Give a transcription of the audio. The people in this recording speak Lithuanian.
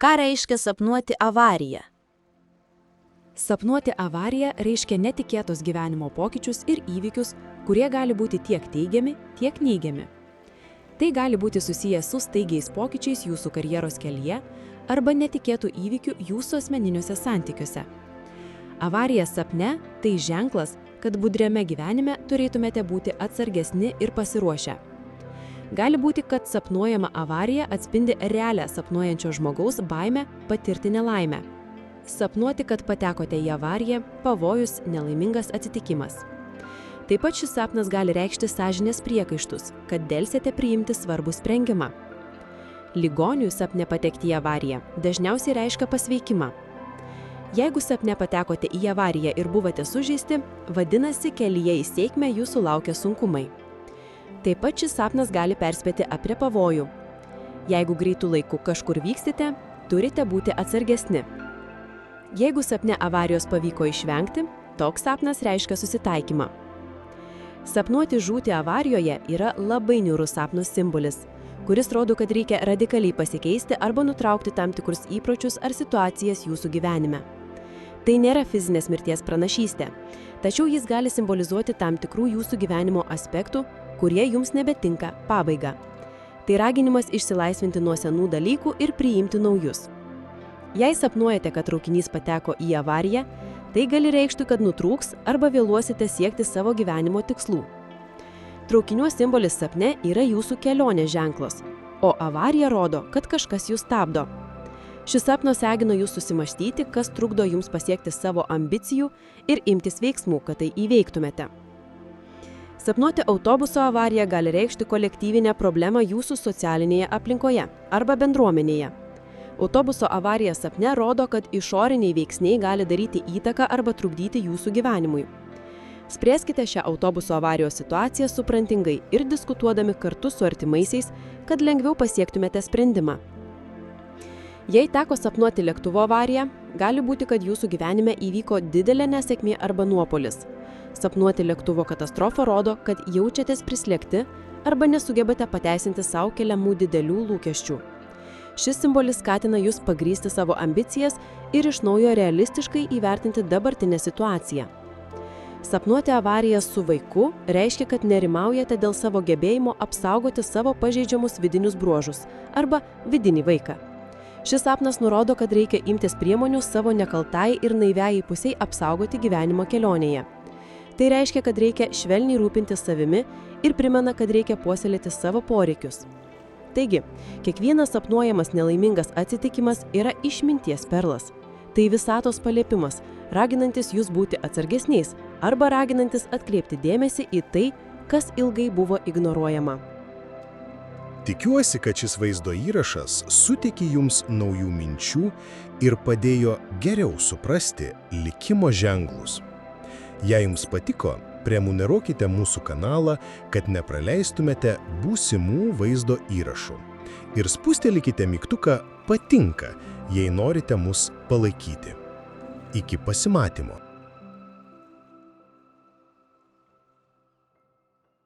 Ką reiškia sapnuoti avariją? Sapnuoti avariją reiškia netikėtos gyvenimo pokyčius ir įvykius, kurie gali būti tiek teigiami, tiek neigiami. Tai gali būti susijęs su staigiais pokyčiais jūsų karjeros kelyje arba netikėtų įvykių jūsų asmeniniuose santykiuose. Avarija sapne – tai ženklas, kad budriame gyvenime turėtumėte būti atsargesni ir pasiruošę. Gali būti, kad sapnuojama avarija atspindi realią sapnuojančio žmogaus baimę patirti nelaimę. Sapnuoti, kad patekote į avariją, pavojus, nelaimingas atsitikimas. Taip pat šis sapnas gali reikšti sąžinės priekaištus, kad delsėte priimti svarbų sprendimą. Ligoniui sapne patekti į avariją dažniausiai reiškia pasveikimą. Jeigu sapne patekote į avariją ir buvote sužeisti, vadinasi, kelyje į sėkmę jūsų laukia sunkumai. Taip pat šis sapnas gali perspėti apie pavojų. Jeigu greitų laikų kažkur vyksite, turite būti atsargesni. Jeigu sapne avarijos pavyko išvengti, toks sapnas reiškia susitaikymą. Sapnuoti žūti avarijoje yra labai niūrus sapno simbolis, kuris rodo, kad reikia radikaliai pasikeisti arba nutraukti tam tikrus įpročius ar situacijas jūsų gyvenime. Tai nėra fizinės mirties pranašystė, tačiau jis gali simbolizuoti tam tikrų jūsų gyvenimo aspektų, kurie jums nebetinka, pabaigą. Tai raginimas išsilaisvinti nuo senų dalykų ir priimti naujus. Jei sapnuojate, kad traukinys pateko į avariją, tai gali reikšti, kad nutrūks arba vėluosite siekti savo gyvenimo tikslų. Traukinio simbolis sapne yra jūsų kelionės ženklas, o avarija rodo, kad kažkas jūs stabdo. Šis sapnas ragina jūs susimąstyti, kas trukdo jums pasiekti savo ambicijų ir imtis veiksmų, kad tai įveiktumėte. Sapnuoti autobuso avariją gali reikšti kolektyvinę problemą jūsų socialinėje aplinkoje arba bendruomenėje. Autobuso avarija sapne rodo, kad išoriniai veiksniai gali daryti įtaką arba trukdyti jūsų gyvenimui. Spręskite šią autobuso avarijos situaciją suprantingai ir diskutuodami kartu su artimaisiais, kad lengviau pasiektumėte sprendimą. Jei teko sapnuoti lėktuvo avariją, gali būti, kad jūsų gyvenime įvyko didelė nesėkmė arba nuopuolis. Sapnuoti lėktuvo katastrofą rodo, kad jaučiatės prislėgti arba nesugebate pateisinti savo keliamų didelių lūkesčių. Šis simbolis skatina jūs pagrįsti savo ambicijas ir iš naujo realistiškai įvertinti dabartinę situaciją. Sapnuoti avariją su vaiku reiškia, kad nerimaujate dėl savo gebėjimo apsaugoti savo pažeidžiamus vidinius bruožus arba vidinį vaiką. Šis sapnas nurodo, kad reikia imtis priemonių savo nekaltai ir naiviai pusiai apsaugoti gyvenimo kelionėje. Tai reiškia, kad reikia švelniai rūpintis savimi ir primena, kad reikia puoselėti savo poreikius. Taigi, kiekvienas sapnuojamas nelaimingas atsitikimas yra išminties perlas. Tai visatos paliepimas, raginantis jūs būti atsargesniais arba raginantis atkreipti dėmesį į tai, kas ilgai buvo ignoruojama. Tikiuosi, kad šis vaizdo įrašas suteikė jums naujų minčių ir padėjo geriau suprasti likimo ženklus. Jei jums patiko, prenumeruokite mūsų kanalą, kad nepraleistumėte būsimų vaizdo įrašų. Ir spustelėkite mygtuką patinka, jei norite mus palaikyti. Iki pasimatymo.